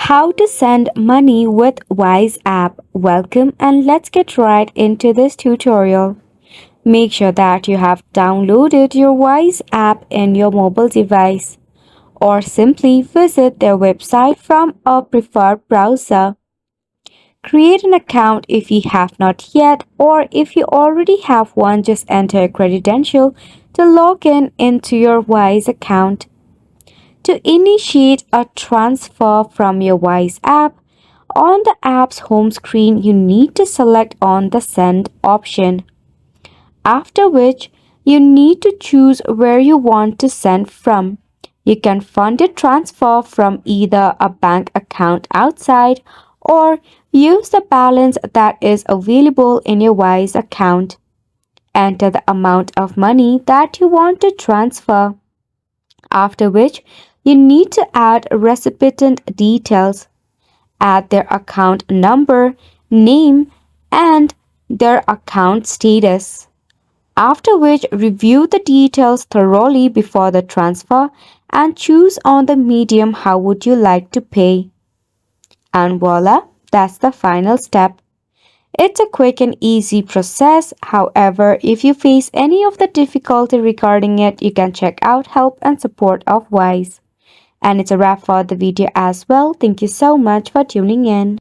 How to send money with Wise app. Welcome and let's get right into this tutorial. Make sure that you have downloaded your Wise app in your mobile device or simply visit their website from a preferred browser. Create an account if you have not yet, or if you already have one, just enter a credential to log in into your Wise account. To initiate a transfer from your Wise app, on the app's home screen, you need to select on the Send option. After which, you need to choose where you want to send from. You can fund a transfer from either a bank account outside or use the balance that is available in your Wise account. Enter the amount of money that you want to transfer. After which, you need to add recipient details. Add their account number, name, and their account status. After which, review the details thoroughly before the transfer and choose on the medium how would you like to pay. And voila, that's the final step. It's a quick and easy process. However, if you face any of the difficulty regarding it, you can check out help and support of Wise. And it's a wrap for the video as well. Thank you so much for tuning in.